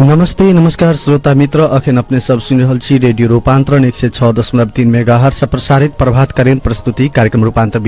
नमस्ते नमस्कार श्रोता मित्र अखिन अपने सब सुन रहल छी रेडियो रूपांतरण 106.3 मेगाहर्ट्ज प्रसारित प्रभातकालीन प्रस्तुति कार्यक्रम रूपांतर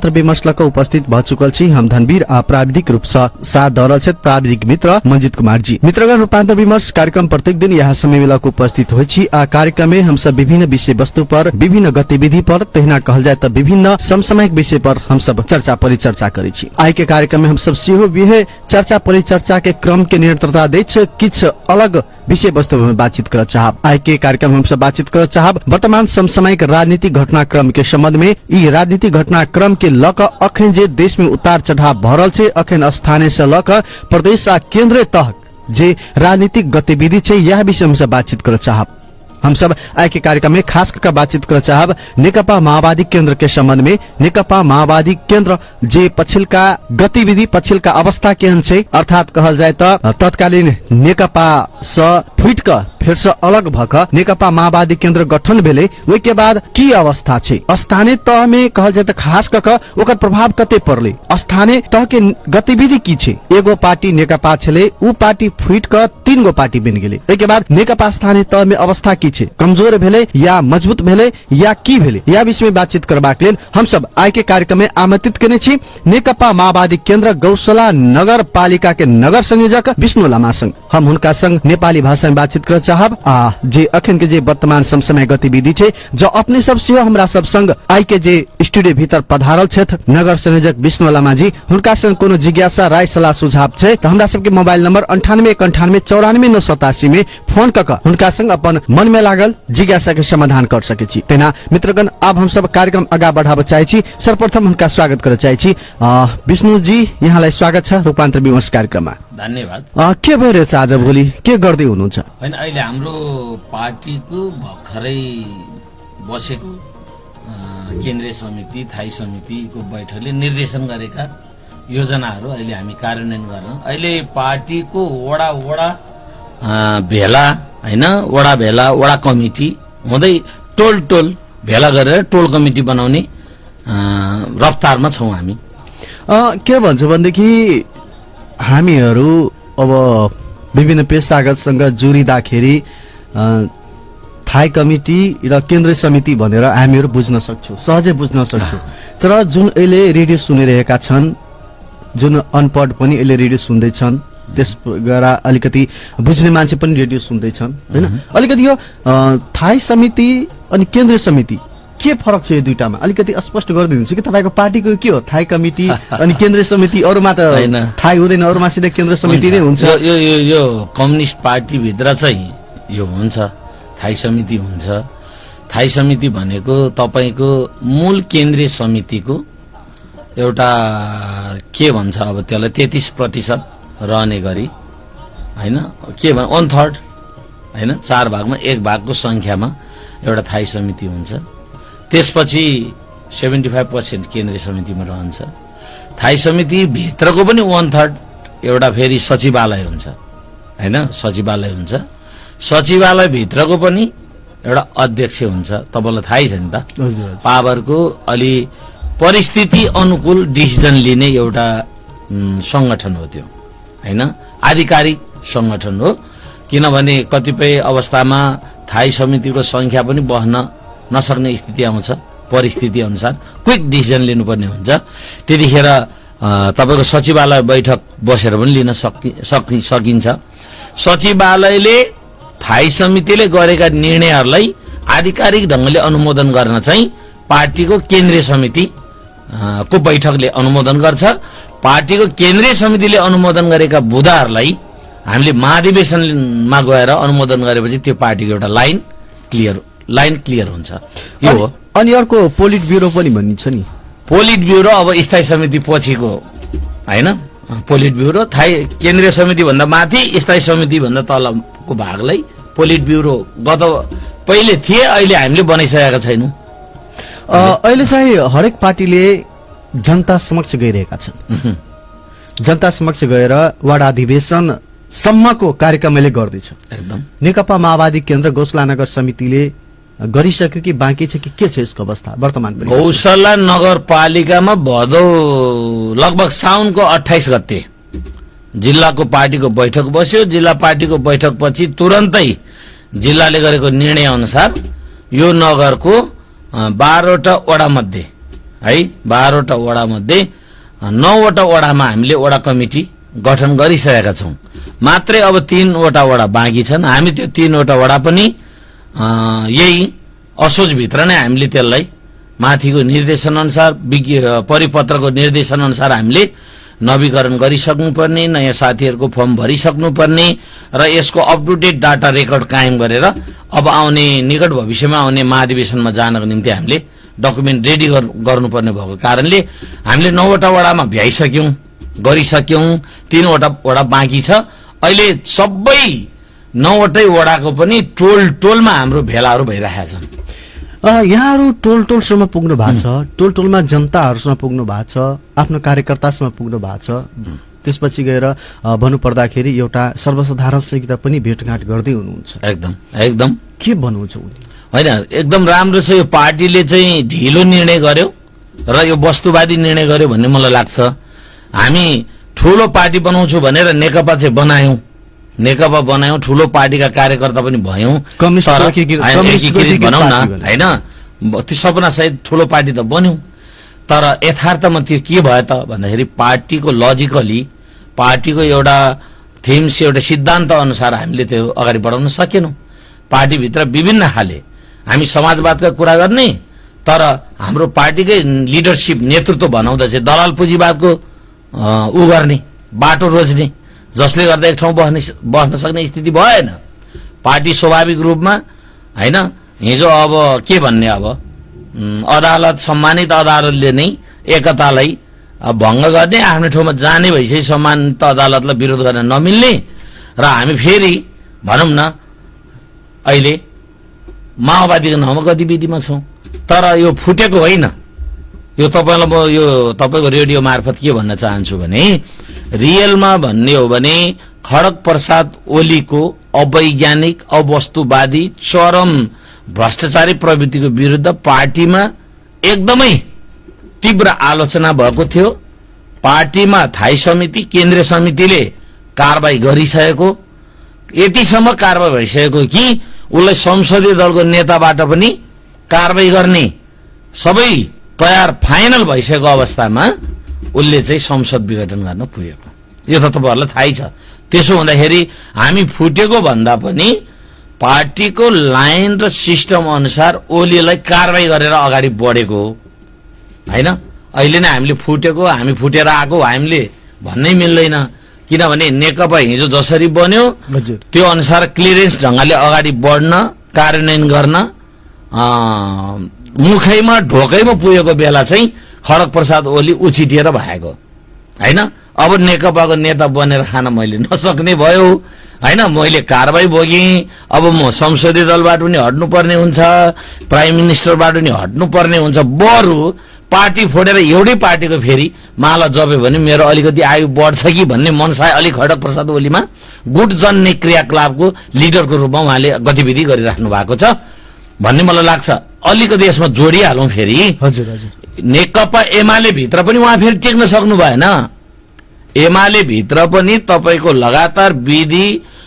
विमर्श लक उपस्थित भ चुकल छी हम धनवीर आ प्राविधिक रूप साथ दौरल छथि प्राविधिक मित्र मंजित कुमार जी। मित्रगण रूपांतर विमर्श कार्यक्रम प्रत्येक दिन यहाँ समय मिलक उपस्थित होइ छी आ कार्यक्रम में हम सब विभिन्न विषय वस्तु पर विभिन्न गतिविधि पर तहिना कहल जाय त विभिन्न समसामयिक विषय पर हम सब चर्चा परिचर्चा करै छी। आइ के कार्यक्रम में हम सब सेहो विहे चर्चा परिचर्चा के क्रम के निरंतरता दै छ किछ अलग विषय वस्तु में बातचीत कर चाहब। आज के कार्यक्रम हम सब बातचीत कर चाहब वर्तमान समसामयिक राजनीतिक घटनाक्रम के संबंध में। ई राजनीतिक घटनाक्रम के लक अखन जे देश में उतार चढ़ाव भरल छे अखन स्थानीय से लक प्रदेश आ केंद्रीय तक जे राजनीतिक गतिविधि छे यह विषय हम सब बातचीत कर चाहब। हम सब आज के कार्यक्रम में खास करके बातचीत कर चाहब नेकपा माओवादी केंद्र के संबंध में। नेकपा माओवादी केंद्र जे पछिल्का गतिविधि पछिल्का अवस्था केहन छे अर्थात कहल जाय त तत्कालीन नेकपा स फुट क फिर से अलग भक नेकपा माओवादी केंद्र गठन भेले ओइ के बाद की अवस्था छे स्थानीय तह में कहल जाय त खास करके ओकर प्रभाव कते पड़ले स्थानीय तह के गतिविधि की छे। एगो पार्टी नेकपा छले उ पार्टी फुट क 3 गो पार्टी बन गेले ओइ के बाद नेकपा स्थानीय तह में अवस्था की छे कमजोर भेले या मजबूत भेले या की भेले या विषय में बातचीत करबाक लेल हम सब आइ के कार्यक्रम में आमंत्रित केने छी नेकपा माओवादी केंद्र गौशाला नगर पालिका के नगर संयोजक विष्णु लामा संग। हम हुनका संग नेपाली भाषा में बातचीत कर चाहब आ जे अखन के जे वर्तमान समसामयिक गतिविधि छे जो अपने सब सेहो हमरा सब संग आइ के जे स्टूडियो भीतर पधारल छथ नगर संयोजक विष्णु लामा जी हुनका संग कोनो जिज्ञासा राय सलाह सुझाव छे त हमरा सब के मोबाइल नंबर 9891948987 में फोन क हुनका संग अपन मन में लागल जिज्ञासा के समाधान कर सके छी। तेना मित्रगण अब हम सब कार्यक्रम आगा बढ़ाब चाहे छी। सर्वप्रथम हुनका स्वागत कर चाहे छी। विष्णु जी यहाँलाई स्वागत छ रूपांतर विमर्श कार्यक्रममा। धन्यवाद। के भइरहेछ आज भोलि के गर्दै हुनुहुन्छ? हैन अहिले हाम्रो पार्टीको भर्खरै बसेको केन्द्रीय समिति थाई समितिको बैठकले निर्देशन गरेका योजनाहरू अहिले हामी कार्यान्वयन गर्न अहिले पार्टीको वडा भेला हैन वडा कमिटी हुँदै टोल भेला गरेर टोल कमिटी बनाउने रफ्तारमा छौं हामी। के भन्छ भनेदेखि हामीहरू अब विभिन्न पेशागतसँग जोडिँदाखेरि थाई कमिटी र केन्द्रीय समिति भनेर हामीहरू बुझ्न सक्छौं सहजै बुझ्न सक्छौं तर जुन अहिले रेडियो सुनिरहेका छन् जुन अनपढ पनि अहिले रेडियो सुन्दैछन् त्यसद्वारा अलिकति बुझ्ने मान्छे पनि रेडियो सुन्दैछन् हैन अलिकति यो थाई समिति अनि केन्द्रीय समिति के फरक छ यो दुईटामा अलिकति स्पष्ट गरिदिनुहुन्छ कि तपाईको पार्टीको के हो थाई कमिटी अनि केन्द्रीय समिति अरुमा त थाई हुँदैन अरुमा सिधै केन्द्रीय समिति नै हुन्छ। यो कम्युनिस्ट पार्टी भित्र चाहिँ यो हुन्छ थाई समिति हुन्छ। थाई समिति भनेको तपाईको मूल केन्द्रीय समितिको एउटा के भन्छ अब त्यसलाई 33% रहने गरी हैन के भन्छ 1/3 हैन 4 भागमा 1 भागको संख्यामा एउटा थाई समिति हुन्छ। त्यसपछि 75% केन्द्रीय समितिमा रहन्छ। थाई समिति भित्रको पनि 1/3 एउटा फेरि सचिवालय हुन्छ हैन सचिवालय हुन्छ। सचिवालय भित्रको पनि एउटा अध्यक्ष हुन्छ। तपाईलाई थाहै छ नि त पावरको अलि परिस्थिति अनुकूल डिसिजन लिने एउटा संगठन हो त्यो हैन आधिकारिक संगठन हो। किनभने कतिपय अवस्थामा थाई समितिको संख्या पनि बढ्न नसक्ने स्थिति आउँछ परिस्थिति अनुसार क्विक डिसिजन लिनुपर्ने हुन्छ। त्यतिखेर तपाईको सचिवालय बैठक बसेर पनि लिन सकिन्छ। सचिवालयले थाई समितिले गरेका निर्णयहरूलाई आधिकारिक ढंगले अनुमोदन गर्न चाहिँ पार्टीको केन्द्रीय समिति को बैठकले अनुमोदन गर्छ। पार्टीको केन्द्रीय समितिले अनुमोदन गरेका बुदाहरूलाई हामीले महाधिवेशनमा गएर अनुमोदन गरेपछि त्यो पार्टीको एउटा लाइन क्लियर हुन्छ। यो हो। अनि अर्को पोलिट ब्युरो पनि भनिन्छ नि पोलिट ब्युरो अब स्थायी समिति पछिको हैन पोलिट ब्युरो थाई केन्द्रीय समिति भन्दा माथि स्थायी समिति भन्दा तलको भागलाई पोलिट ब्युरो गत पहिले थिए अहिले हामीले बनाइसकेका छैनौं। अहिले चाहिँ हरेक पार्टीले जनता समक्ष गइरहेका छन् जनता समक्ष गएर वार्ड अधिवेशन सम्मको कार्यक्रम अहिले गर्दैछ। एकदम नेकपा माओवादी केन्द्र गौशाला नगर समितिले गरिसक्यो कि बाँकी छ कि के छ यसको अवस्था वर्तमान? गौशाला नगरपालिकामा भदौ लगभग साउनको 28 गते जिल्लाको पार्टीको बैठक बस्यो। जिल्ला पार्टीको बैठकपछि तुरन्तै जिल्लाले गरेको निर्णय अनुसार यो नगरको 12वटा वडा मध्ये है 12वटा वडा मध्ये 9वटा वडामा हामीले वडा कमिटी गठन गरिसकेका छौं। मात्रै अब 3वटा वडा बाँकी छन्। हामी त्यो 3वटा वडा पनि यही असोजभित्र नै हामीले त्यसलाई माथिको निर्देशन अनुसार परिपत्रको निर्देशन अनुसार हामीले नवीकरण गरिसक्नुपर्ने, नयाँ साथीहरूको फर्म भरिसक्नुपर्ने र यसको up to date data record कायम गरेर अब आउने निकट भविष्यमा आउने महाधिवेशनमा जानको निम्ति हामीले डकुमेन्ट रेडी गर्नुपर्ने भएको कारणले हामीले 9वटा वडामा भ्याइसक्यौं, गरिसक्यौं। 3वटा वडा बाँकी छ। अहिले सबै 9वटै वडाको पनि टोलमा हाम्रो भेलाहरू भइरहेका छन्। यहाँहरू टोलसम्म पुग्नु भएको छ, टोलमा जनताहरूसँग पुग्नु भएको छ, आफ्नो कार्यकर्तासँग पुग्नु भएको छ। त्यसपछि गएर भन्नुपर्दाखेरि एउटा सर्वसाधारणसित पनि भेटघाट गर्दै हुनुहुन्छ। एकदम के भन्नुहुन्छ होइन, एकदम राम्रो छ। यो पार्टीले चाहिँ ढिलो निर्णय गर्यो र यो वस्तुवादी निर्णय गर्यो भन्ने मलाई लाग्छ। हामी ठूलो पार्टी बनाउँछु भनेर नेकपा चाहिँ बनायौं, ठूलो पार्टीका कार्यकर्ता पनि भयौं, एकीकृत भनौं न हैन। त्यो सपना सहित ठूलो पार्टी त बन्यौं, तर यथार्थमा त्यो के भयो त भन्दाखेरि पार्टीको लजिकली पार्टीको एउटा थिम्स एउटा सिद्धान्त अनुसार हामीले त्यो अगाडि बढाउन सकेनौं। पार्टीभित्र विभिन्न खाले हामी समाजवादका कुरा गर्ने, तर हाम्रो पार्टीकै लिडरशिप नेतृत्व बनाउँदा चाहिँ दलाल पुँजीवादको उ गर्ने, बाटो रोज्ने, जसले गर्दा एक ठाउँ बस्न सक्ने स्थिति भएन। पार्टी स्वाभाविक रूपमा हैन हिजो अब के भन्ने, अब अदालत सम्मानित अदालतले नै एकतालाई भंग गर्ने, आफ्नो ठाउँमा जाने भइसक्यो। सम्मानित अदालतलाई विरोध गर्न नमिल्ने र हामी फेरि भनौं न अहिले माओवादीको नाउँमा गतिविधिमा छौं। तर यो फुटेको होइन। यो तपाईलाई म यो तपाईको रेडियो मार्फत के भन्न चाहन्छु भने रियलमा भन्ने हो भने खड्ग प्रसाद ओलीको अवैज्ञानिक, अवस्तुवादी, चरम भ्रष्टाचारी प्रवृत्तिको विरुद्ध पार्टीमा एकदमै तीव्र आलोचना भएको थियो। पार्टीमा थाई समिति, केन्द्रीय समितिले कारबाही गरिसकेको, यतिसम्म कारबाही भइसकेको कि उसलाई संसदीय दलको नेताबाट पनि कारबाही गर्ने सबै तयार फाइनल भइसकेको अवस्थामा उसले चाहिँ संसद विघटन गर्न पुगेको। यो त तपाईहरुलाई थाहै छ। त्यसो हुँदाखेरि हामी फुटेको भन्दा पनि पार्टीको लाइन र सिस्टम अनुसार ओलीलाई कारबाही गरेर अगाडि बढेको हैन। अहिले नै हामीले फुटेको, हामी फुटेर आएको हामीले भन्नै मिल्दैन। किनभने नेकपा हिजो जसरी बन्यो त्यो अनुसार क्लियरेन्स ढंगले अगाडि बढ्न, कार्यान्वयन गर्न मुखैमा ढोकैमा पुगेको बेला चाहिँ खड्ग प्रसाद ओली उछिटिएर भएको हैन। अब नेकपाको नेता बनेर खान मैले नसक्ने भयो हैन। मैले कारबाही भोगेँ। अब म संसदीय दलबाट पनि हट्नुपर्ने हुन्छ, प्राइम मिनिस्टरबाट पनि हट्नुपर्ने हुन्छ। बरु पार्टी फोडेर एउटै पार्टीको फेरि माला जप्यो भने मेरो अलिकति आयु बढ्छ कि भन्ने मनसाय अलि खड्ग प्रसाद ओलीमा गुट जन्ने क्रियाकलापको लिडरको रूपमा उहाँले गतिविधि गरिराख्नु भएको छ भन्ने मलाई लाग्छ। अलिकति यसमा जोडिहालौं फेरि। हजुर नेकपा एमाले भित्र पनि उहाँ फेरि टेक्न सक्नु भएन। एमाले भित्र पनि तपाईको लगातार विधि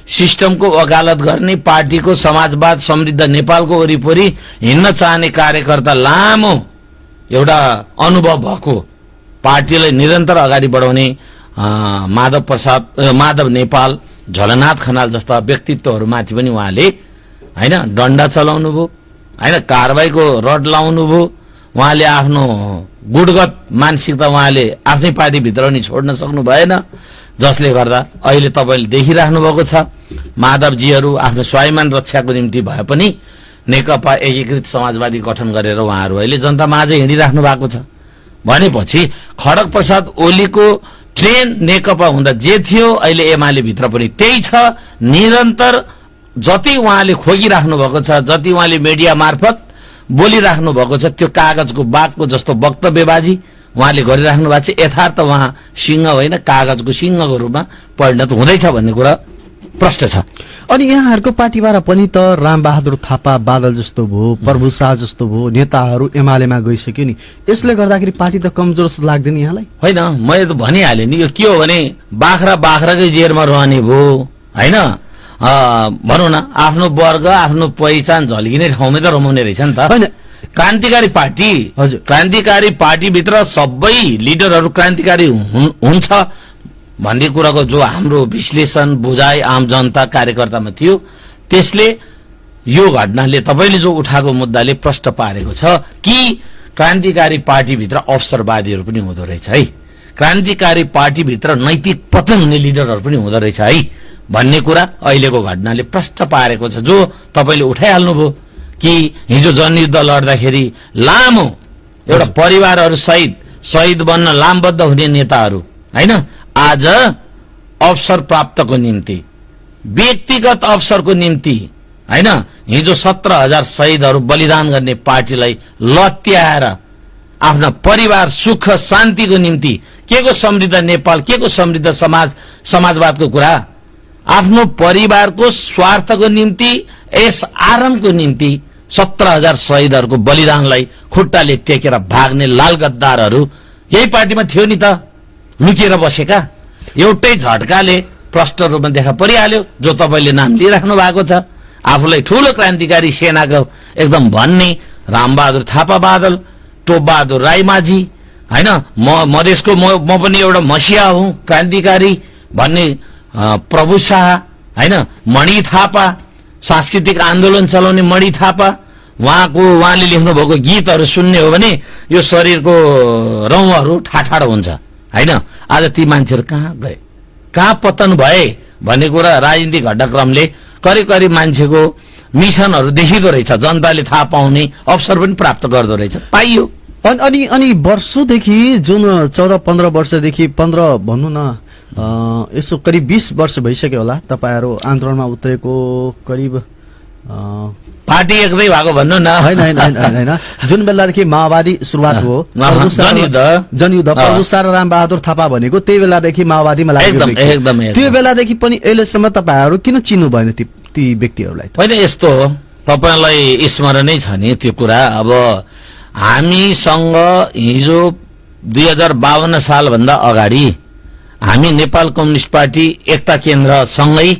सिस्टमको वकालत गर्ने, पार्टीको समाजवाद समृद्ध नेपालको वरिपरि हिँड्न चाहने कार्यकर्ता लामो एउटा अनुभव भएको, पार्टीलाई निरन्तर अगाडि बढाउने माधव नेपाल, झलनाथ खनाल जस्ता व्यक्तित्वहरूमाथि पनि उहाँले हैन डण्डा चलाउनु भयो हैन, कारबाहीको रड लाउनु भयो। उहाँले आफ्नो गुटगत मानसिकता उहाँले आफ्नै पार्टीभित्र पनि छोड्न सक्नु भएन, जसले गर्दा अहिले तपाईले देखिराख्नु भएको छ माधवजीहरू आफ्नो स्वाभिमान रक्षाको निम्ति भए पनि नेकपा एकीकृत समाजवादी गठन गरेर उहाँहरू अहिले जनता माझै हिँडिराख्नु भएको छ। भनेपछि खड्ग प्रसाद ओलीको ट्रेन नेकपा हुँदा जे थियो अहिले एमाले भित्र पनि त्यही छ। निरन्तर जति उहाँले खोगिराख्नु भएको छ, जति उहाँले मिडिया मार्फत बोलिराख्नु भएको छ, त्यो कागजको बाघको जस्तो वक्तव्यबाजी उहाँले गरिराख्नु भएको छ। यथार्थ उहाँ सिंह होइन, कागजको सिंहको रूपमा परिणत हुँदैछ भन्ने कुरा प्रष्ट छ। अनि यहाँहरूको पार्टीबाट पनि त रामबहादुर थापा बादल जस्तो भयो, प्रभु शाह जस्तो भयो नेताहरू एमालेमा गइसक्यो नि। यसले गर्दाखेरि पार्टी त कमजोर जस्तो लाग्दैन यहाँलाई? होइन, मैले त भनिहालेँ नि, यो के हो भने बाख्रा बाख्राकै जेरमा रहने भयो होइन। भनौँ न, आफ्नो वर्ग आफ्नो पहिचान झल्किने ठाउँमै त रमाउने रहेछ नि त। होइन, क्रान्तिकारी पार्टी, हजुर, क्रान्तिकारी पार्टीभित्र सबै लिडरहरू क्रान्तिकारी हुन्छ भन्ने कुराको जो हाम्रो विश्लेषण बुझाइ आम जनता कार्यकर्तामा थियो, त्यसले यो घटनाले तपाईँले जो उठाएको मुद्दाले प्रश्न पारेको छ कि क्रान्तिकारी पार्टीभित्र अवसरवादीहरू पनि हुँदो रहेछ है, क्रान्तिकारी पार्टीभित्र नैतिक पतन हुने लिडरहरू पनि हुँदो रहेछ है भन्ने कुरा अहिलेको घटनाले प्रश्न पारेको छ। जो तपाईँले उठाइहाल्नुभयो कि हिजो जनयुद्ध लड्दाखेरि लामो एउटा परिवारहरू शहीद बन्न लामबद्ध हुने नेताहरू होइन, आज अवसर प्राप्तको निम्ति, व्यक्तिगत अवसरको निम्ति होइन, हिजो 17,000 शहीदहरू बलिदान गर्ने पार्टीलाई लत्याएर आफ्ना परिवार सुख शान्तिको निम्ति के को समृद्ध नेपाल, के को समृद्ध समाजवादको कुरा, आफ्नो परिवारको स्वार्थको निम्ति, यस आरामको निम्ति 17,000 शहीदहरूको बलिदानलाई खुट्टाले टेकेर भाग्ने लाल गद्दारहरू यही पार्टीमा थियो नि त, लुकेर बसेका। एउटै झट्काले प्रष्ट रूपमा देखा परिहाल्यो जो तपाईँले नाम लिइराख्नु भएको छ। आफूलाई ठूलो क्रान्तिकारी सेनाको एकदम भन्ने रामबहादुर थापा बादल, टोपबहादुर राईमाझी होइन, मधेसको म पनि एउटा मसिया हुँ क्रान्तिकारी भन्ने प्रभु शाह होइन, मणि थापा सांस्कृतिक आन्दोलन चलाउने मणि थापा, उहाँले लेख्नु भएको गीतहरू सुन्ने हो भने यो शरीरको रौँहरू ठाठाडो हुन्छ होइन। आज ती मान्छेहरू कहाँ गए, कहाँ पतन भए भन्ने कुरा राजनीतिक घटनाक्रमले करिब करिब मान्छेको मिसनहरू देखिँदो रहेछ, जनताले थाहा पाउने अवसर पनि प्राप्त गर्दो रहेछ, पाइयो। अनि वर्षौंदेखि जुन 14-15 वर्षदेखि 15 भनौँ न यसो करिब 20 वर्ष भइसक्यो होला तपाईहरू आन्दोलनमा उत्रेको, करिब पार्टी एक्लै भएको भन्नु न। होइन, जुन बेलादेखि माओवादी सुरुवात हो, जनयुद्ध प्रभु शाह र रामबहादुर थापा भनेको त्यही बेलादेखि माओवादीमा लाग्यो। त्यो बेलादेखि पनि अहिलेसम्म तपाईहरू किन चिन्नु भएन ती व्यक्तिहरूलाई? होइन, यस्तो हो, तपाईँलाई स्मरणै छ नि त्यो कुरा। अब हामीसँग हिजो 2052 सालभन्दा अगाडि हामी नेपाल कम्युनिस्ट पार्टी एकता केन्द्रसँगै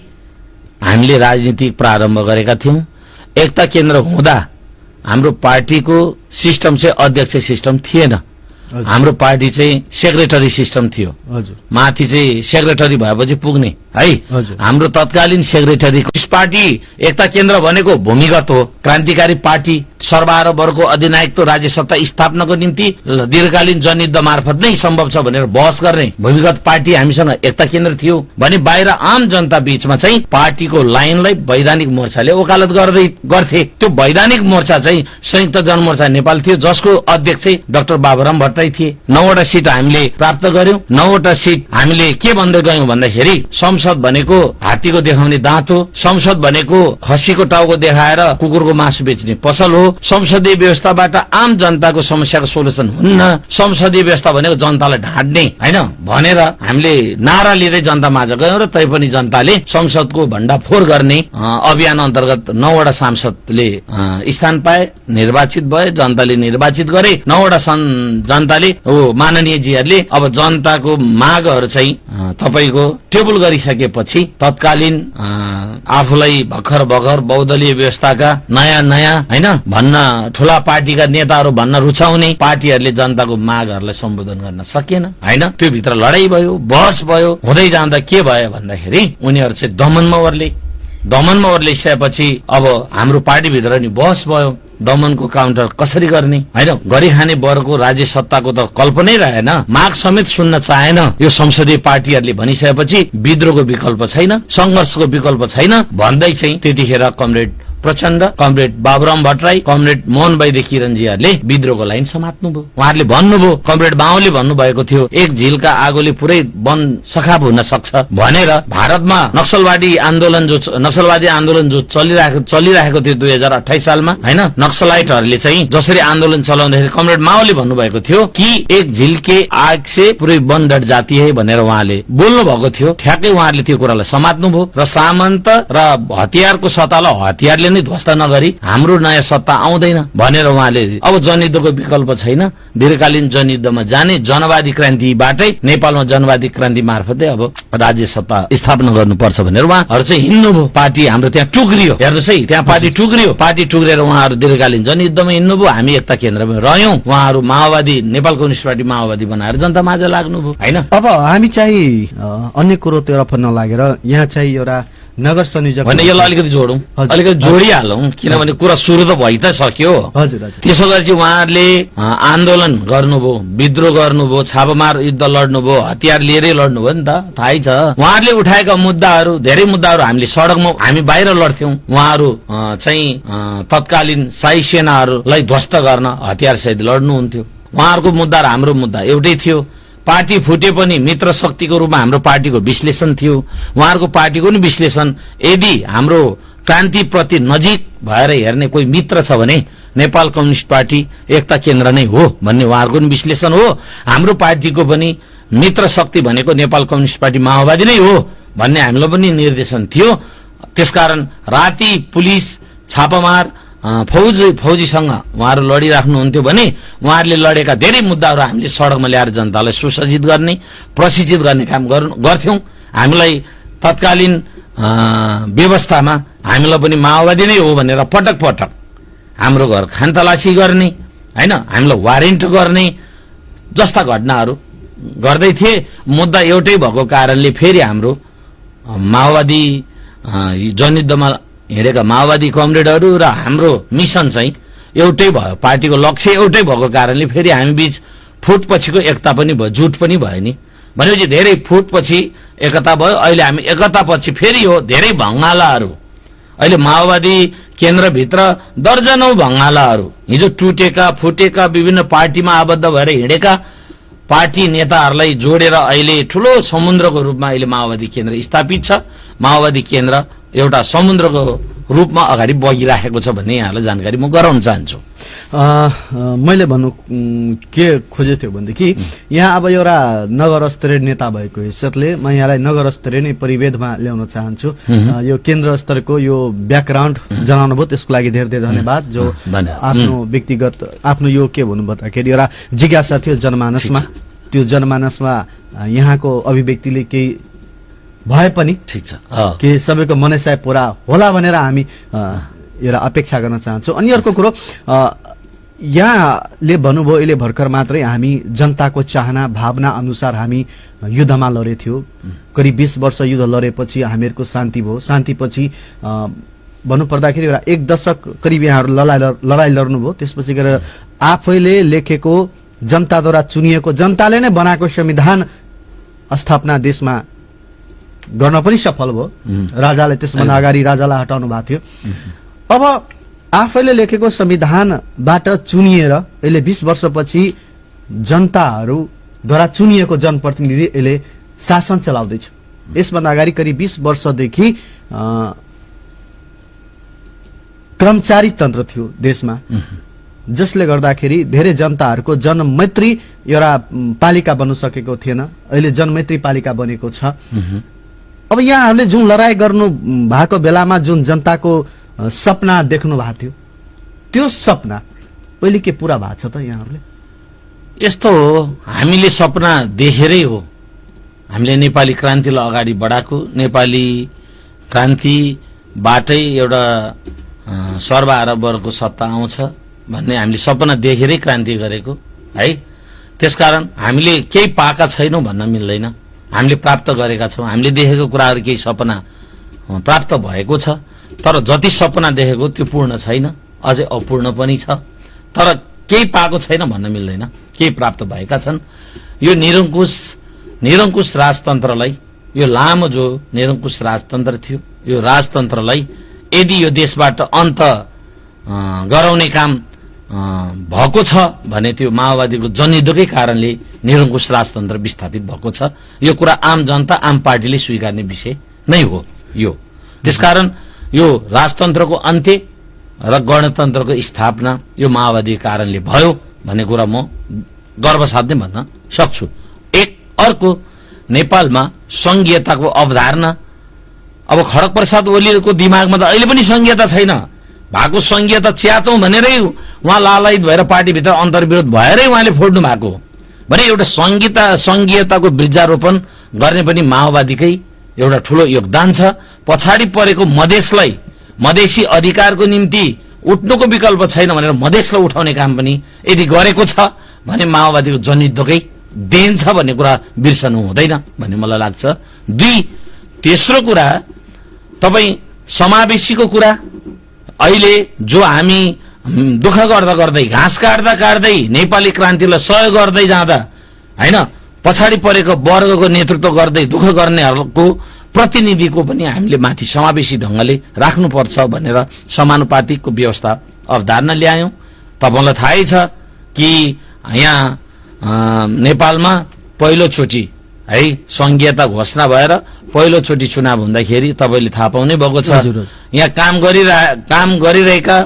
हामीले राजनीति प्रारम्भ गरेका थियौं। एकता केन्द्र हुँदा हाम्रो पार्टीको सिस्टम चाहिँ अध्यक्ष सिस्टम थिएन, हाम्रो पार्टी चाहिँ सेक्रेटरी सिस्टम थियो। माथि चाहिँ सेक्रेटरी भएपछि पुग्ने है। हाम्रो तत्कालीन सेक्रेटरी पार्टी एकता केन्द्र भनेको भूमिगत हो, क्रान्तिकारी पार्टी सर्वहारावर्गको अधिनायकत्व राज्य सत्ता स्थापनाको निम्ति दीर्घकालीन जनयुद्ध मार्फत नै सम्भव छ भनेर बहस गर्ने भूमिगत पार्टी हामीसँग एकता केन्द्र थियो भने बाहिर आम जनता बीचमा चाहिँ पार्टीको लाइनलाई वैधानिक मोर्चाले वकालत गर्थे। त्यो वैधानिक मोर्चा चाहिँ संयुक्त जनमोर्चा नेपाल थियो, जसको अध्यक्ष डाक्टर बाबुराम भट्टराई थिए। 9वटा सिट हामीले प्राप्त गर्यौं। 9वटा सिट हामीले के भन्दै गयौं भन्दाखेरि संसद भनेको हात्तीको देखाउने दाँत हो, संसद भनेको खसीको टाउको देखाएर कुकुरको मासु बेच्ने पसल हो, संसदीय व्यवस्थाबाट आम जनताको समस्याको सोलुसन हुन्न, संसदीय व्यवस्था भनेको जनतालाई ढाँट्ने हैन भनेर हामीले नारा लिँदै जनता माझ गयौं र तैपनि जनताले संसदको भण्डाफोर गर्ने अभियान अन्तर्गत 9वटा सांसदले स्थान पाए, निर्वाचित भए, जनताले निर्वाचित गरे। 9वटा जनताले माननीयजीहरूले अब जनताको मागहरू चाहिँ तपाईको टेबल गरिसकेपछि तत्कालीन आफूलाई भर्खर बहुदलीय व्यवस्थाका नयाँ हैन भन्न ठूला पार्टीका नेताहरू भन्न रुचाउने पार्टीहरूले जनताको मागहरूलाई सम्बोधन गर्न सकेन हैन। त्यो भित्र लडाई भयो, बहस भयो। हुँदै जाँदा के भयो भन्दाखेरि उनीहरू चाहिँ दमनमा ओर्लिसकेपछि अब हाम्रो पार्टीभित्र नि बहस भयो, दमनको काउन्टर कसरी गर्ने हैन। गरी खाने वर्गको राज्य सत्ताको त कल्पनै रहेन, माग समेत सुन्न चाहेन। यो संसदीय पार्टीहरूले भनिसकेपछि विद्रोहको विकल्प छैन, संघर्षको विकल्प छैन भन्दै चाहिँ त्यतिखेर comrade Prachanda, comrade Baburam Bhattarai, comrade Mohan Baidya किरणजीहरूले विद्रोहको लाइन समात्नुभयो। उहाँहरूले भन्नुभयो, कमरेड बाहुले भन्नुभएको थियो एक झिलका आगोले पुरै वन सखाप हुन सक्छ भनेर भारतमा नक्सलवादी आन्दोलन जो चलिरहेको थियो 2028 सालमा हैन, नक्सलाइटहरूले चाहिँ जसरी आन्दोलन चलाउँदाखेरि कमरेड माओले भन्नुभएको थियो कि एक झिलके आग से पुरै वन डट जाती है भनेर उहाँले बोल्नु भएको थियो। ठ्याक्कै उहाँहरूले त्यो कुरालाई समात्नुभयो र सामन्त र हतियारको सत्तालाई हतियारले नै ध्वस्त नगरी हाम्रो नयाँ सत्ता आउँदैन भनेर उहाँले अब जनयुद्धको विकल्प छैन, दीर्घकालीन जनयुद्धमा जाने जनवादी क्रान्तिबाटै नेपालमा जनवादी क्रान्ति मार्फतै अब राज्य सत्ता स्थापना गर्नुपर्छ भनेर उहाँहरू चाहिँ हिँड्नुभयो। पार्टी हाम्रो त्यहाँ टुक्रियो, हेर्नुहोस् है, त्यहाँ पार्टी टुक्रिएर उहाँहरू दीर्घकालीन जनयुद्धमा हिँड्नुभयो। हामी एकता केन्द्रमा रह्यौं, उहाँहरू माओवादी नेपाल कम्युनिस्ट पार्टी माओवादी बनाएर जनता माझ लाग्नुभयो हैन। अब हामी चाहिँ अन्य कुरोतिर नलागेर यहाँ चाहिँ एउटा नगर संयोजक भने यसलाई अलिकति जोडौं, अलिकति जोडिहालौं, किनभने कुरा सुरु त भइ त सक्यो। हजुर हजुर। त्यसो गरी चाहिँ उहाँहरूले आन्दोलन गर्नुभयो, विद्रोह गर्नुभयो, छापामार युद्ध लड्नुभयो, हतियार लिएरै लड्नुभयो नि त, थाहै छ। उहाँहरूले उठाएका मुद्दाहरू, धेरै मुद्दाहरू हामीले सडकमा हामी बाहिर लड्थ्यौं। उहाँहरू चाहिँ तत्कालीन शाही सेनाहरूलाई ध्वस्त गर्न हतियार सहित लड्नुहुन्थ्यो। उहाँहरूको मुद्दा र हाम्रो मुद्दा एउटै थियो। पार्टी फुटे पनि मित्र शक्तिको रूपमा हाम्रो पार्टीको विश्लेषण थियो, उहाँहरूको पार्टीको नि विश्लेषण। यदि हाम्रो क्रान्ति प्रति नजिक भएर हेर्ने कोही मित्र छ भने नेपाल कम्युनिस्ट पार्टी एकता केन्द्र नै हो भन्ने उहाँहरूको नि विश्लेषण हो। हाम्रो पार्टीको पनि मित्र शक्ति भनेको नेपाल कम्युनिस्ट पार्टी माओवादी नै हो भन्ने हामीलाई पनि निर्देशन थियो। त्यसकारण राति पुलिस छापामार फौजीसँग उहाँहरू लडिराख्नुहुन्थ्यो भने उहाँहरूले लडेका धेरै मुद्दाहरू हामीले सडकमा ल्याएर जनतालाई सुसज्जित गर्ने, प्रशिक्षित गर्ने काम गर्थ्यौं। हामीलाई तत्कालीन व्यवस्थामा हामीलाई पनि माओवादी नै हो भनेर पटक पटक हाम्रो घर खानतलासी गर्ने हैन, हामीलाई वारेन्ट गर्ने जस्ता घटनाहरू गर्दै थिए। मुद्दा एउटै भएको कारणले फेरि हाम्रो माओवादी जनयुद्धमा हिँडेका माओवादी कमरेडहरू र हाम्रो मिसन चाहिँ एउटै भयो, पार्टीको लक्ष्य एउटै भएको कारणले फेरि हामी बीच फुटपछिको एकता पनि भयो, जुट पनि भयो नि। भनेपछि धेरै फुटपछि एकता भयो। अहिले हामी एकतापछि फेरि हो धेरै भङ्गालाहरू, अहिले माओवादी केन्द्रभित्र दर्जनौं भङ्गालाहरू, हिजो टुटेका फुटेका विभिन्न पार्टीमा आबद्ध भएर हिँडेका पार्टी नेताहरूलाई जोडेर अहिले ठूलो समुद्रको रूपमा अहिले माओवादी केन्द्र स्थापित छ। माओवादी केन्द्र एउटा समुद्रको रूपमा अगाडि बगिराखेको छ भन्ने यहाँलाई जानकारी म गराउन चाहन्छु। मैले भन्नु के खोजेको थियो भनेदेखि यहाँ अब एउटा नगर स्तरीय नेता भएको हैसियतले म यहाँलाई नगर स्तरीय नै परिवेदमा ल्याउन चाहन्छु। यो केन्द्र स्तरको यो ब्याकग्राउन्ड जनाउनु भयो, त्यसको लागि धेरै धेरै धन्यवाद। जो आफ्नो व्यक्तिगत आफ्नो यो के भन्नु भन्दाखेरि एउटा जिज्ञासा थियो जनमानसमा, त्यो जनमानसमा यहाँको अभिव्यक्तिले केही भए पनि ठिक छ कि सबैको मनसाय पूरा होला भनेर हामी एउटा अपेक्षा गर्न चाहन्छौँ। अनि अर्को कुरो यहाँले भन्नुभयो अहिले भर्खर मात्रै हामी जनताको चाहना भावना अनुसार हामी युद्धमा लडेथ्यौँ। करिब 20 वर्ष युद्ध लडेपछि हामीहरूको शान्ति भयो। शान्तिपछि भन्नुपर्दाखेरि एउटा 1 दशक करिब यहाँहरू लडाई लड्नुभयो। त्यसपछि गएर आफैले लेखेको जनताद्वारा चुनिएको जनताले नै बनाएको संविधान स्थापना देशमा गर्न पनि सफल भयो। राजाले त्यसभन्दा अगाडि राजालाई हटाउनु भएको थियो। अब आफैले लेखेको संविधानबाट चुनिएर अहिले 20 वर्षपछि जनताहरूद्वारा चुनिएको जनप्रतिनिधि अहिले शासन चलाउँदैछ। यसभन्दा अगाडि करिब 20 वर्षदेखि कर्मचारी तन्त्र थियो देशमा, जसले गर्दाखेरि धेरै जनताहरूको जनमैत्री एउटा पालिका बन्न सकेको थिएन। अहिले जनमैत्री पालिका बनेको छ। अब यहाँहरूले जुन लडाई गर्नु भएको बेलामा जुन जनताको सपना देख्नु भएको थियो, त्यो सपना पहिले के पूरा भएको छ त यहाँहरूले? यस्तो हो, हामीले सपना देखेरै हो हामीले नेपाली क्रान्तिलाई अगाडि बढाएको। नेपाली क्रान्तिबाटै एउटा सर्वहाराबरको सत्ता आउँछ भन्ने हामीले सपना देखेरै क्रान्ति गरेको है। त्यसकारण हामीले केही पाएका छैनौं भन्न मिल्दैन, हामीले प्राप्त गरेका छौं। हामीले देखेको कुराहरू केही सपना प्राप्त भएको छ, तर जति सपना देखेको त्यो पूर्ण छैन, अझै अपूर्ण पनि छ। तर केही पाएको छैन भन्न मिल्दैन, केही प्राप्त भएका छन्। यो निरङ्कुश राजतन्त्रलाई, यो लामो जो निरङ्कुश राजतन्त्र थियो, यो राजतन्त्रलाई यदि यो देशबाट अन्त गराउने काम भएको छ भने त्यो माओवादीको जनयुद्धकै कारणले निरङ्कुश राजतन्त्र विस्थापित भएको छ। यो कुरा आम जनता आम पार्टीले स्वीकार्ने विषय नै हो यो। त्यसकारण यो राजतन्त्रको अन्त्य र गणतन्त्रको स्थापना यो माओवादीको कारणले भयो भन्ने कुरा म गर्वसाथले भन्न सक्छु। एक अर्को नेपालमा संघीयताको अवधारणा अब खड्ग प्रसाद ओलीको दिमागमा त अहिले पनि संघीयता छैन। भएको संघीयता च्यातौं भनेरै उहाँ लालायित भएर पार्टीभित्र अन्तर्विरोध भएरै उहाँले फोड्नु भएको भने एउटा संघीयताको वृक्षारोपण गर्ने पनि माओवादीकै एउटा ठूलो योगदान छ। पछाडि परेको मधेसलाई मधेसी अधिकारको निम्ति उठ्नुको विकल्प छैन भनेर मधेसलाई उठाउने काम पनि यदि गरेको छ भने माओवादीको जनयुद्धकै देन छ भन्ने कुरा बिर्सनु हुँदैन भन्ने मलाई लाग्छ। तेस्रो कुरा तपाई समावेशीको कुरा अहिले जो हामी दुःख गर्दा गर्दै घाँस काट्दै नेपाली क्रान्तिलाई सहयोग गर्दै जाँदा हैन पछाडि परेको वर्गको नेतृत्व गर्दै दुःख गर्नेहरूको प्रतिनिधिको पनि हामीले माथि समावेशी ढंगले राख्नुपर्छ भनेर समानुपातिकको व्यवस्था अवधारणा ल्यायौं। तपाईलाई थाहै छ कि यहाँ नेपालमा पहिलो चोटी है संघीयता घोषणा भएर पहिलो चोटी चुनाव हुँदाखेरि तपाईले थाहा पाउनै भएको छ। यहाँ काम गरिरहेका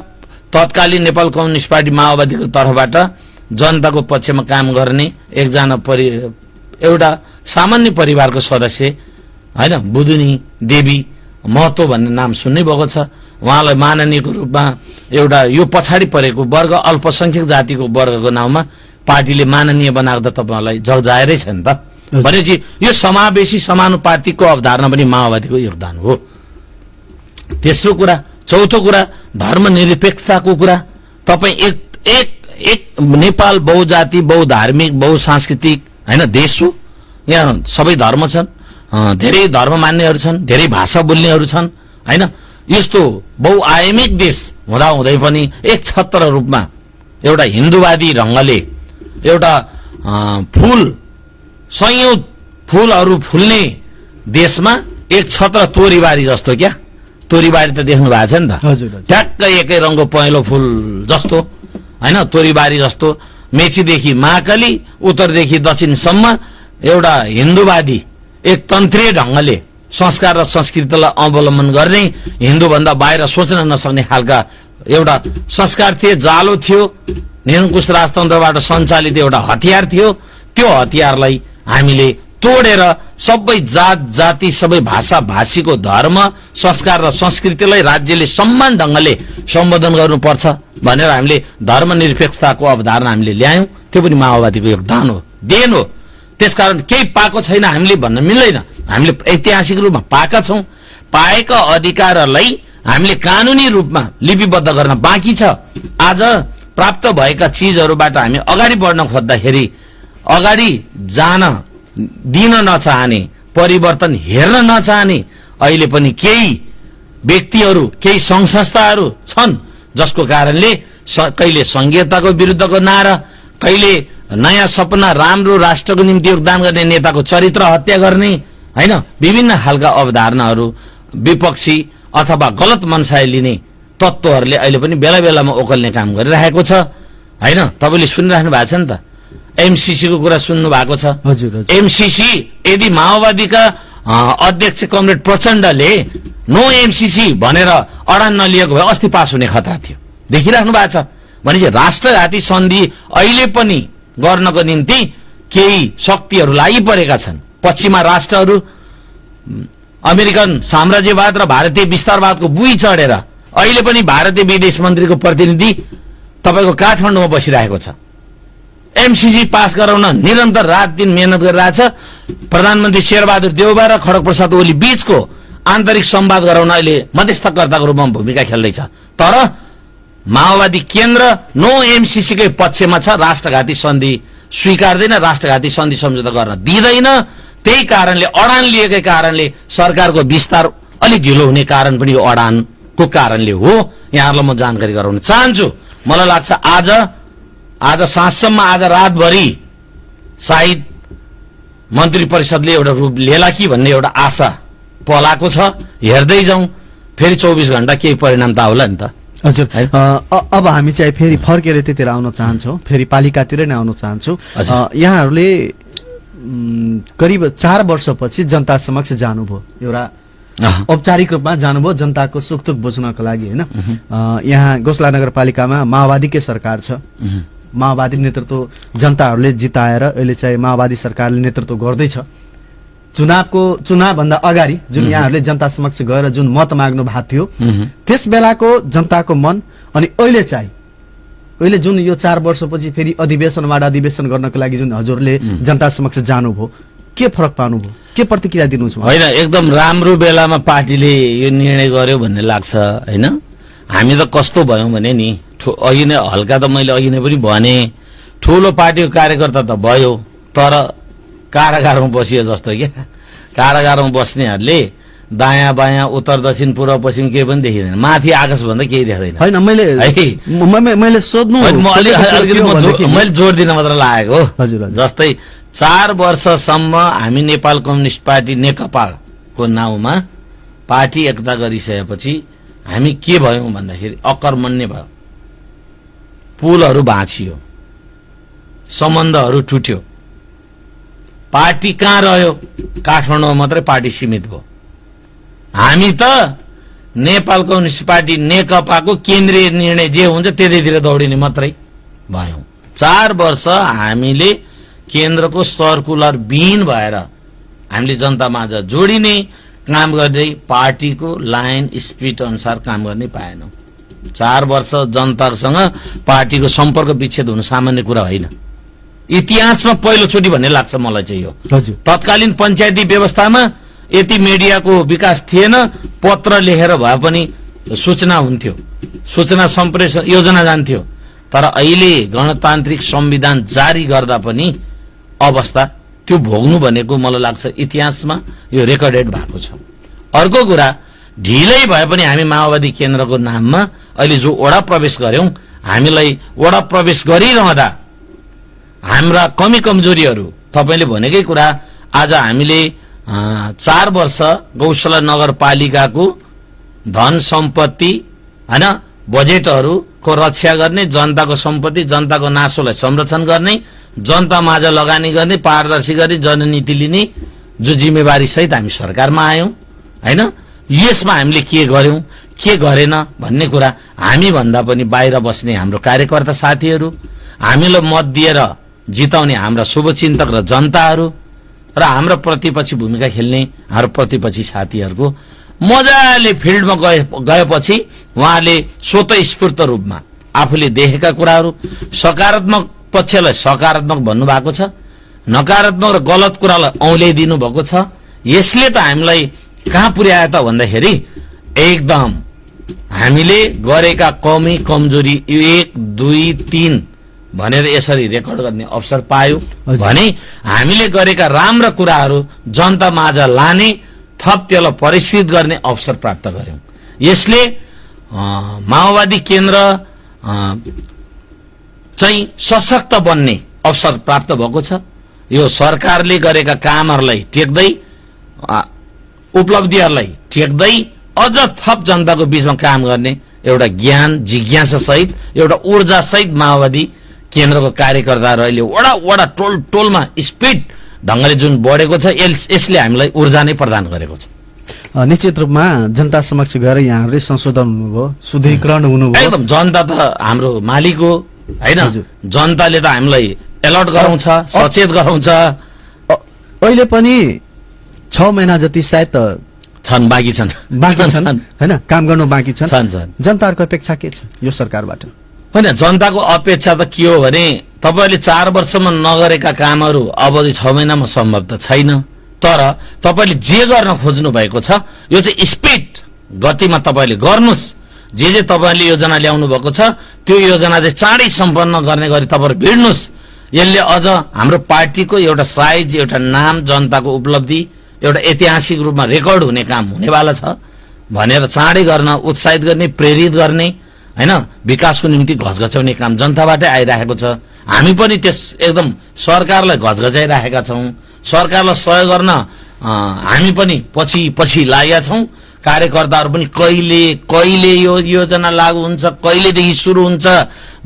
तत्कालीन नेपाल कम्युनिस्ट पार्टी माओवादीको तर्फबाट जनताको पक्षमा काम गर्ने एकजना एउटा सामान्य परिवारको सदस्य हैन बुदुनी देवी महतो भन्ने नाम सुन्नै भएको छ। उहाँलाई माननीयको रूपमा एउटा यो पछाडि परेको वर्ग अल्पसंख्यक जातिको वर्गको नाउँमा पार्टीले माननीय बनाएको त तपाईलाई जगजाहेरै छ नि त। भनेपछि यो समावेशी समानुपातिकको अवधारणा पनि माओवादीको योगदान हो। तेस्रो कुरा चौथो कुरा धर्मनिरपेक्षताको कुरा। तपाई एक नेपाल बहुजाति बहुधार्मिक बहुसांस्कृतिक हैन देश हो। यहाँ सबै धर्म छन्, धेरै धर्म मान्नेहरू छन्, धेरै भाषा बोल्नेहरू छन् हैन। यस्तो बहुआयामिक देश हुँदा हुँदै पनि एक छत्र रूपमा एउटा हिन्दूवादी ढंगले एउटा फूल सयौं फूलहरू फुल्ने देशमा एक छत्र तोरीबारी जस्तो क्या तोरीबारी त देख्नु भएको छ नि त ट्याक्कै एकै रङको पहेँलो फूल जस्तो हैन तोरीबारी जस्तो मेचीदेखि महाकाली उत्तरदेखि दक्षिणसम्म एउटा हिन्दूवादी एक तन्त्रीय ढंगले संस्कार र संस्कृतिलाई अवलम्बन गर्ने हिन्दू भन्दा बाहिर सोच्न नसक्ने खालका एउटा संस्कार थिए, जालो थियो, निरङ्कुश राजतन्त्रबाट सञ्चालित एउटा हतियार थियो। त्यो हतियारलाई हामीले तोडेर सबै जात जाति सबै भाषा भाषीको धर्म संस्कार र संस्कृतिलाई राज्यले सम्मान ढंगले सम्बोधन गर्नुपर्छ भनेर हामीले धर्मनिरपेक्षताको अवधारणा हामीले ल्यायौं। त्यो पनि माओवादीको योगदान हो, देन हो। त्यसकारण केही पाएको छैन हामीले भन्न मिल्दैन। हामीले ऐतिहासिक रूपमा पाएका छौं। पाएका अधिकारहरूलाई हामीले कानूनी रूपमा लिपिबद्ध गर्न बाँकी छ। आज प्राप्त भएका चीजहरूबाट हामी अगाडि बढ्न खोज्दाखेरि अगाडि जान दिन नचाहने, परिवर्तन हेर्न नचाहने अहिले पनि केही व्यक्तिहरू केही संघ संस्थाहरू छन् जसको कारणले कहिले संघीयताको विरुद्धको नारा, कहिले नयाँ सपना राम्रो राष्ट्रको निम्ति योगदान गर्ने नेताको चरित्र हत्या गर्ने हैन विभिन्न खालका अवधारणाहरू विपक्षी अथवा गलत मनसाय लिने तत्त्वहरूले अहिले पनि बेला बेलामा ओकल्ने काम गरिरहेको छ हैन। तपाईले सुनिराख्नु भएको छ नि त एमसीसी को कुरा सुन्नु भएको छ। एमसीसी यदि माओवादीका अध्यक्ष कमरेड प्रचण्डले नो एमसीसी भनेर अडान नलिएको भए अस्ति पास हुने खतरा थियो। देखिराख्नु भएको छ। भनेपछि राष्ट्रघाती सन्धि अहिले पनि गर्नको निम्ति केही शक्तिहरू लागिपरेका छन्। पश्चिमा राष्ट्रहरू अमेरिकन साम्राज्यवाद र भारतीय विस्तारवादको बुई चढेर अहिले पनि भारतीय विदेश मन्त्रीको प्रतिनिधि तपाईको काठमाडौँमा बसिरहेको छ। एमसीसी पास गराउन निरन्तर रात दिन मेहनत गरिरहेछ। प्रधानमन्त्री शेरबहादुर देउबा र खड्ग प्रसाद ओली बीचको आन्तरिक संवाद गराउन अहिले मध्यस्थकर्ताको रूपमा भूमिका खेल्दैछ। तर माओवादी केन्द्र नो एमसीसी कै पक्षमा छ। राष्ट्रघाती सन्धि स्वीकार्दैन, राष्ट्रघाती सन्धि सम्झौता गर्न दिँदैन। त्यही कारणले अडान लिएकै कारणले सरकारको विस्तार अलि ढिलो हुने कारण पनि यो अडानको कारणले हो। यहाँहरूलाई म जानकारी गराउन चाहन्छु। मलाई लाग्छ आज साँझसम्म आज रातभरि सायद मन्त्री परिषदले एउटा रूप लिएला कि भन्ने एउटा आशा पलाएको छ। हेर्दै जाउँ फेरि 24 घण्टा केही परिणाम त आउला नि त। हजुर अब हामी चाहिँ फेरि फर्केर त्यतिर आउन चाहन्छौँ, फेरि पालिकातिर नै आउन चाहन्छौँ। यहाँहरूले करिब 4 वर्षपछि जनता समक्ष जानुभयो, एउटा औपचारिक रूपमा जानुभयो जनताको सुखदुख बुझ्नको लागि होइन। यहाँ गोसला नगरपालिकामा माओवादीकै सरकार छ, माओवादी नेतृत्व जनताहरूले जिताएर अहिले चाहिँ माओवादी सरकारले नेतृत्व गर्दैछ। चुनावभन्दा अगाडि जुन यहाँहरूले जनता समक्ष गएर जुन मत माग्नु भएको थियो त्यस बेलाको जनताको मन अनि अहिले जुन यो 4 वर्षपछि फेरि अधिवेशन गर्नको लागि जुन हजुरले जनता समक्ष जानुभयो, के फरक पाउनुभयो, के प्रतिक्रिया दिनुहुन्छ? होइन, एकदम राम्रो बेलामा पार्टीले यो निर्णय गर्यो भन्ने लाग्छ होइन। हामी त कस्तो भयौँ भने नि, अघि नै हल्का त मैले अघि नै पनि भने, ठुलो पार्टीको कार्यकर्ता त भयो तर कारागारमा बसियो जस्तो क्या। कारागारमा बस्नेहरूले दायाँ बायाँ उत्तर दक्षिण पूर्व पश्चिम केही पनि देखिँदैन, माथि आकाश भन्दा केही देख्दैन। होइन, मैले सोध्नु मैले जोड दिन मात्र लागेको हो। हजुर, जस्तै 4 वर्षसम्म हामी नेपाल कम्युनिस्ट पार्टी नेकपाको नाउँमा पार्टी एकता गरिसकेपछि हामी के भयौं भन्दाखेरि अकर्मण्य भयो, पुलहरू भाँचियो, सम्बन्धहरू टुट्यो, पार्टी कहाँ रह्यो? काठमाडौँमा मात्रै पार्टी सीमित भयो। हामी त नेपाल कम्युनिस्ट पार्टी नेकपाको केन्द्रीय निर्णय जे हुन्छ त्यतैतिर दौडिने मात्रै भयौं। 4 वर्ष हामीले केन्द्रको सर्कुलर विहीन भएर हामीले जनतामाझ जोडिने काम गर्दै पार्टीको लाइन स्पिरिट अनुसार काम गर्ने पाएनौं। 4 वर्ष जनतासँग पार्टीको सम्पर्क विच्छेद हुनु सामान्य कुरा होइन, इतिहासमा पहिलोचोटि भन्ने लाग्छ मलाई चाहिँ यो। तत्कालीन पञ्चायती व्यवस्थामा यति मिडियाको विकास थिएन, पत्र लेखेर भए पनि सूचना हुन्थ्यो, सूचना सम्प्रेषण योजना जान्थ्यो। तर अहिले गणतान्त्रिक संविधान जारी गर्दा पनि अवस्था त्यो भोग्नु भनेको मलाई लाग्छ इतिहासमा यो रेकर्डेड भएको छ। अर्को कुरा, ढिलै भए पनि हामी माओवादी केन्द्रको नाममा अहिले जो वडा प्रवेश गर्यौं, हामीलाई वडा प्रवेश गरिरहँदा हाम्रा कमी कमजोरीहरू तपाईले भनेकै कुरा, आज हामीले 4 वर्ष गौशाला नगरपालिकाको धन सम्पत्ति हैन बजेटहरूको रक्षा गर्ने, जनताको सम्पत्ति जनताको नासोलाई संरक्षण गर्ने, जनता माझ लगानी गर्ने, पारदर्शी गर्ने, जननीति लिने जो जिम्मेवारी सहित हामी सरकारमा आयौं हैन। यसमा हामीले के गर्यौं के गरेन भन्ने कुरा हामी भन्दा पनि बाहिर बस्ने हाम्रो कार्यकर्ता साथीहरू, हामीलाई मत दिएर जिताउने हाम्रा शुभचिन्तक र जनताहरू र हाम्रो प्रतिपक्षी भूमिका खेल्ने हाम्रो प्रतिपक्षी साथीहरूको मजाले फिल्डमा गएपछि उहाँले स्वतःस्फूर्त रूपमा आफूले देखेका कुराहरू सकारात्मक पक्षलाई सकारात्मक भन्नुभएको छ, नकारात्मक र गलत कुरालाई औल्याइदिनु भएको छ। यसले त हामीलाई कहाँ पुर्यायो त भन्दाखेरि एकदम हामीले गरेका कमी कमजोरी 1 2 3 भनेर यसरी रेकर्ड गर्ने अवसर पायो भने हामीले गरेका राम्रा कुराहरू जनता माझ लाने, थप त्यसलाई परिष्कृत गर्ने अवसर प्राप्त गर्यौं। यसले माओवादी केन्द्र चाहिँ सशक्त बन्ने अवसर प्राप्त भएको छ। यो सरकारले गरेका कामहरूलाई टेक्दै, उपलब्धिहरूलाई टेक्दै अझ थप जनताको बीचमा काम गर्ने एउटा ज्ञान जिज्ञासा सहित एउटा ऊर्जा सहित माओवादी केन्द्रको कार्यकर्ताहरू अहिले वडा वडा टोल टोलमा स्पिड ढंगले जुन बढेको छ, यसले हामीलाई ऊर्जा नै प्रदान गरेको छ। निश्चित रूपमा जनता समक्ष गएर यहाँहरूले संशोधन हुनुभयो, शुद्धिकरण हुनुभयो। एकदम जनता त हाम्रो मालिक हो हैन, जनताले त हामीलाई अलर्ट गराउँछ, सचेत गराउँछ। अहिले पनि 6 महिना जति सायद छन्, बाँकी छन् हैन, काम गर्नु बाँकी छन्। जनताहरूको अपेक्षा के छ यो सरकारबाट? होइन, जनताको अपेक्षा त के हो भने तपाईले 4 वर्षमा नगरेका कामहरू अब 6 महिनामा सम्भव त छैन। तर तपाईले जे गर्न खोज्नु भएको छ यो चाहिँ स्पिड गतिमा तपाईले गर्नुस्। जे तपाईले योजना ल्याउनु भएको छ त्यो योजना चाहिँ चाँडै सम्पन्न गर्ने गरी तपाईहरु भिड्नुस्। यसले अझ हाम्रो पार्टीको एउटा साइज, एउटा नाम, जनताको उपलब्धि एउटा ऐतिहासिक रूपमा रेकर्ड हुने काम हुनेवाला छ भनेर चाँडै गर्न उत्साहित गर्ने, प्रेरित गर्ने हैन, विकासको निम्ति घचघच्याउने काम जनताबाटै आइरहेको छ। हामी पनि त्यस एकदम सरकारलाई घचघचाइरहेका छौं, सरकारलाई सहयोग गर्न हामी पनि पछि लागेका छौं। कार्यकर्ताहरू पनि कहिले यो योजना लागू हुन्छ, कहिलेदेखि सुरु हुन्छ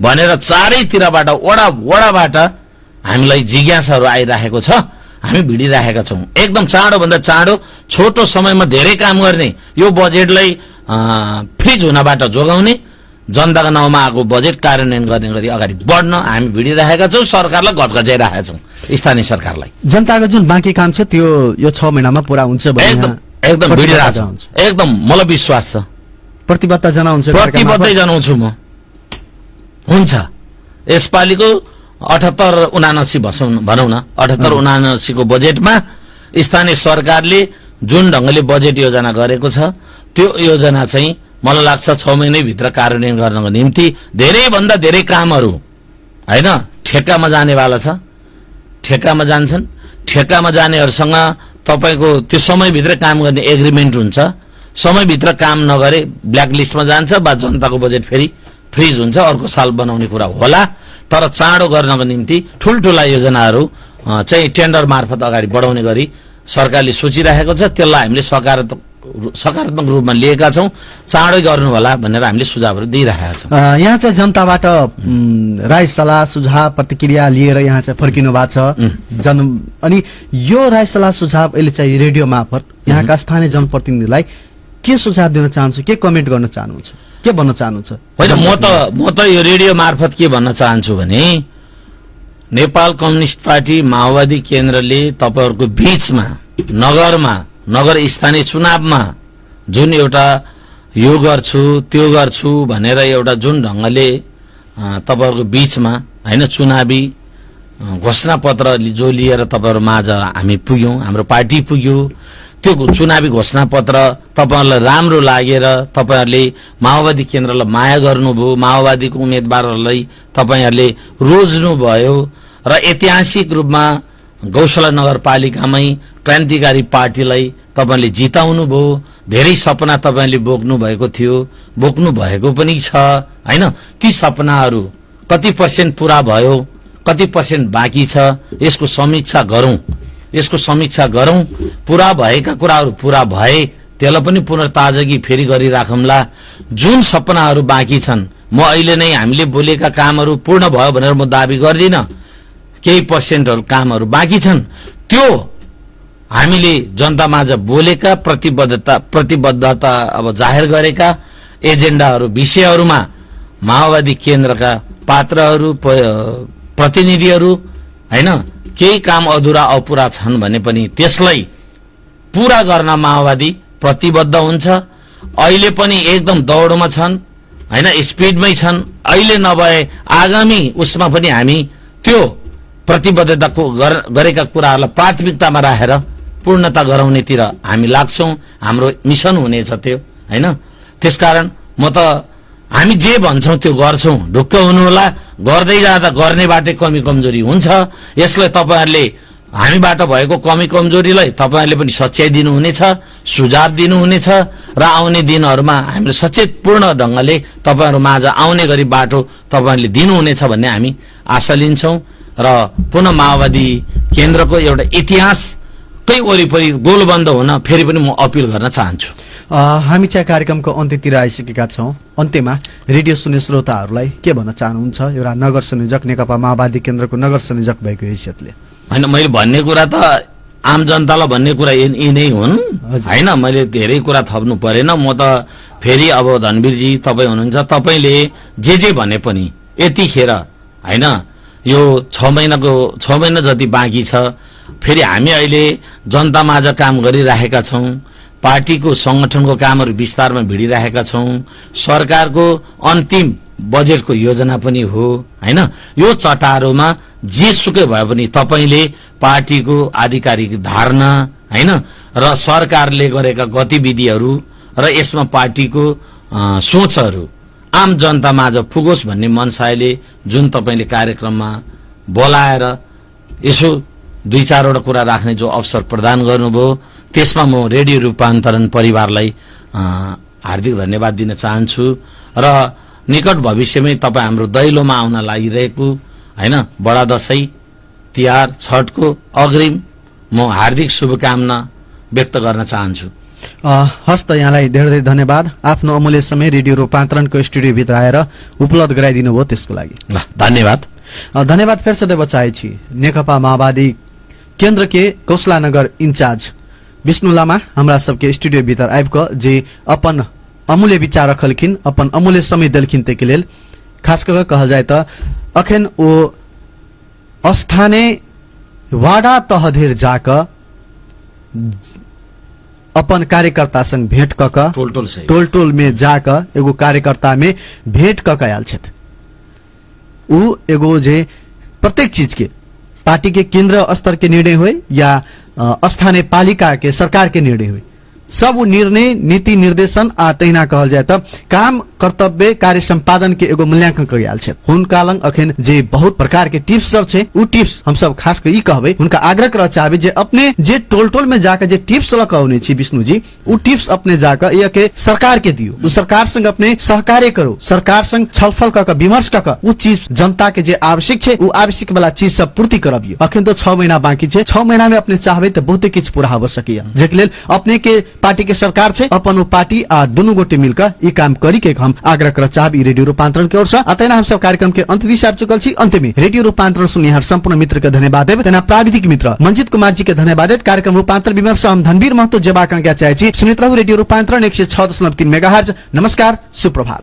भनेर चारैतिरबाट वडाबाट हामीलाई जिज्ञासाहरू आइराखेको छ। हामी भिडिराखेका छौं। एकदम चाँडोभन्दा चाँडो छोटो समयमा धेरै काम गर्ने, यो बजेटलाई फ्रिज हुनबाट जोगाउने, जनताका नाउँमा आएको बजेट कार्यान्वयन गर्ने गरी अगाडि बढ्न हामी भिडिराखेका छौं। सरकारलाई गजगजाइराखेका छौं, स्थानीय सरकारलाई। जनताको जुन बाँकी काम छ त्यो यो 6 महिनामा पूरा हुन्छ भन्ने एकदम भिडिरहेको छ। एकदम मलाई विश्वास छ। प्रतिबद्धता जनाउँछु, प्रतिबद्धै जनाउँछु म। हुन्छ, यसपालिको 78-79 भनौँ न, 78-79 को बजेटमा स्थानीय सरकारले जुन ढंगले बजेट योजना गरेको छ त्यो योजना चाहिँ मलाई लाग्छ 6 महिनाभित्र कार्यान्वयन गर्नको निम्ति धेरै भन्दा धेरै कामहरू हैन ठेक्कामा जानेवाला छ। ठेक्कामा जान्छन्। ठेक्कामा जानेहरुसँग तपाईको त्यो समयभित्र काम गर्ने एग्रीमेन्ट हुन्छ। समयभित्र काम नगरे ब्ल्याक लिस्टमा जान्छ बा जनताको बजेट फेरि फ्रिज हुन्छ, अर्को साल बनाउने कुरा होला। तर चाँडो गर्नको निम्ति ठूलठूला योजनाहरू चाहिँ टेन्डर मार्फत अगाडि बढाउने गरी सरकारले सोचिरहेको छ। त्यसलाई हामीले सकारात्मक रूपमा लिएका छौं। चाँडै गर्नु होला भनेर हामीले सुझावहरू दिइरहेका छौं। यहाँ चाहिँ जनताबाट राय सल्लाह सुझाव प्रतिक्रिया लिएर यहाँ चाहिँ फर्किनु भएको छ। अनि यो राय सल्लाह सुझाव अहिले चाहिँ रेडियो मार्फत यहाँका स्थानीय जनप्रतिनिधिलाई के सुझाव दिन चाहन्छु, के कमेन्ट गर्न चाहनुहुन्छ, के भन्न चाहनुहुन्छ? होइन, म त यो रेडियो मार्फत के भन्न चाहन्छु भने नेपाल कम्युनिस्ट पार्टी माओवादी केन्द्रले तपाईहरुको बीचमा नगर स्थानीय चुनावमा जुन एउटा यो गर्छु त्यो गर्छु भनेर एउटा जुन ढंगले तपाईहरुको बीचमा हैन चुनावी घोषणा पत्र जो लिएर तपाईहरु माझ हामी पुग्यौं, हाम्रो पार्टी पुग्यो। त्यो चुनावी घोषणा पत्र तपाईहरुलाई राम्रो लागेर तपाईहरुले माओवादी केन्द्रलाई माया गर्नुभयो, माओवादीको उम्मेदवारहरूलाई तपाईहरुले रोज्नु भयो र ऐतिहासिक रूपमा गौशाला नगरपालिकामै क्रान्तिकारी पार्टीलाई तपाईले जिताउनु भयो। धेरै सपना तपाईले बोक्नु भएको थियो, बोक्नु भएको पनि छ हैन। ती सपनाहरू कति पर्सेन्ट पूरा भयो, कति पर्सेन्ट बाँकी छ, यसको समीक्षा गरौं। पूरा भएका कुराहरू पूरा भए त्यसलाई पनि पुनर्ताजगी फेरि गरिराखौंला। जुन सपनाहरू बाँकी छन्, म अहिले नै हामीले बोलेका कामहरू पूर्ण भयो भनेर म दाबी गर्दिन। केही पर्सेन्टहरू कामहरू बाँकी छन्, त्यो हामीले जनतामाझ बोलेका प्रतिबद्धता अब जाहेर गरेका एजेन्डाहरू विषयहरूमा माओवादी केन्द्रका पात्रहरू प्रतिनिधिहरू हैन केही काम अधुरा अपुरा छन् भने पनि त्यसलाई पूरा गर्न माओवादी प्रतिबद्ध हुन्छ। अहिले पनि एकदम दौडमा छन् हैन, स्पिडमै छन्। अहिले नभए आगामी उसमा पनि हामी त्यो प्रतिबद्धताको गरेका कुराहरूलाई प्राथमिकतामा राखेर पूर्णता गराउनेतिर हामी लाग्छौं। हाम्रो मिशन हुनेछ त्यो हैन। त्यसकारण म त हामी जे भन्छौं त्यो गर्छौं। ढुक्क हुनु होला, गर्दै जाँदा गर्नेबाटै कमी कमजोरी हुन्छ। यसलाई तपाईहरुले हामीबाट भएको कमी कमजोरीलाई तपाईहरुले पनि सच्याइदिनु हुनेछ, सुझाव दिनुहुनेछ र आउने दिनहरुमा हामीले सचेतपूर्ण ढंगले तपाईहरु माझ आउने गरी बाटो तपाईहरुले दिनुहुनेछ भन्ने हामी आशा लिन्छौं। र पुनः माओवादी केन्द्रको एउटा इतिहासकै वरिपरि गोलबन्द हुन फेरि पनि म अपिल गर्न चाहन्छु। हामी चाहिँ कार्यक्रमको अन्त्यतिर आइसकेका छौं। अन्त्यमा रेडियो सुन्ने श्रोताहरूलाई के भन्न चाहनुहुन्छ एउटा नगर संयोजक, नेकपा माओवादी केन्द्रको नगर संयोजक भएको हैसियतले? हैन, मैले भन्ने कुरा त आम जनतालाई भन्ने कुरा यी नै हुन् हैन। मैले धेरै कुरा थप्नु परेन। म त फेरि अब धनवीरजी तपाई हुनुहुन्छ, तपाईले जे भने पनि यतिखेर हैन यो 6 महिना जति बाँकी छ। फेरि हामी अहिले जनतामाझ काम गरिरहेका छौं। पार्टीको संगठनको कामहरू विस्तारमा भिडिरहेका छौं। सरकारको अन्तिम बजेटको योजना पनि हो हैन। यो चटारोमा जेसुकै भए पनि तपाईले पार्टीको आधिकारिक धारणा हैन र सरकारले गरेका गतिविधिहरू र यसमा पार्टीको सोचहरू आम जनतामाझ पुगोस् भन्ने मनसायले जुन तपाईले कार्यक्रममा बोलाएर यसो 2-4 वटा कुरा राख्ने जो अवसर प्रदान गर्नुभयो, त्यसमा म रेडियो रूपान्तरण परिवारलाई हार्दिक धन्यवाद दिन चाहन्छु। र निकट भविष्यमै तपाई हाम्रो दैलोमा आउन लागिरहेको हैन बडा दशैं तिहार छठको अग्रिम म हार्दिक शुभकामना व्यक्त गर्न चाहन्छु। हस्त यहाँलाई धेरै धेरै धन्यवाद। आफ्नो अमूल्य समय रेडियो रूपान्तरणको स्टुडियोभित्र आएर उपलब्ध गराइदिनु भयो, त्यसको लागि ल धन्यवाद। धन्यवाद फिर से देव चाहे छी नेकपा माओवादी केन्द्र के कौशलानगर इंचार्ज विष्णु लामा हमरा सबके स्टूडियो भीतर आबिक जे अपन अमूल्य विचार रखलखिन, अपन अमूल्य समय देलखिन ते के लेल खास कर कहल जाए त अखन ओ स्थानीय वाडा तह धेर जाक अपन कार्यकर्ता संग भेंट कक टोल टोल में जाक एगो कार्यकर्ता में भेंट कक आयल छथि। उ एगो जे प्रत्येक चीज के पार्टी के केंद्र स्तर के निर्णय हुए या स्थानीय पालिका के सरकार के निर्णय हुए, सब निर्णय नीति निर्देशन आ तहिना कहल जाए त काम कर्तव्य कार्य संपादन के एगो मूल्यांकन कयल छै। हुनका लंग अखन जे बहुत प्रकार के टिप्स सब छै, उ टिप्स हम सब खास कर ई कहबै, हुनका आग्रह करऽ चाहबै जे अपने जे टोल टोल में जाकर जे टिप्स लऽ कऽ औने छी विष्णु जी, उ टिप्स अपने जाकर या के सरकार के दियो, उ सरकार संग अपने सहकार्य करो, सरकार संग छलफल कऽ के विमर्श कऽ के उ चीज जनता के जे आवश्यक छै उ आवश्यक वाला चीज सब पूर्ति करबियो। अखन तो 6 महीना बाकी छै, 6 महीना में अपने चाहबै त बहुते किछ पूरा हो सकिया, जेके लेल अपने के पार्टी के सरकार छै, अपन ओ पार्टी आ दुनू गोटे मिलकर ई काम करी के हम आग्रह कर चाहब ई रेडियो रूपांतरण के ओर से। अतएना हम सब कार्यक्रम के अंत दिशा आबि चुकल छी। अंत में रेडियो रूपांतरण सुनिहार संपूर्ण मित्र के धन्यवाद देब, तेना प्राविधिक मित्र मंजित कुमार जी के धन्यवाद देब। कार्यक्रम रूपांतर विमर्श हम धनवीर महतो जेबाक आज्ञा चाहे छी। सुनित रहू रेडियो रूपांतरण 106.3 मेगाहर्ज। नमस्कार, सुप्रभात।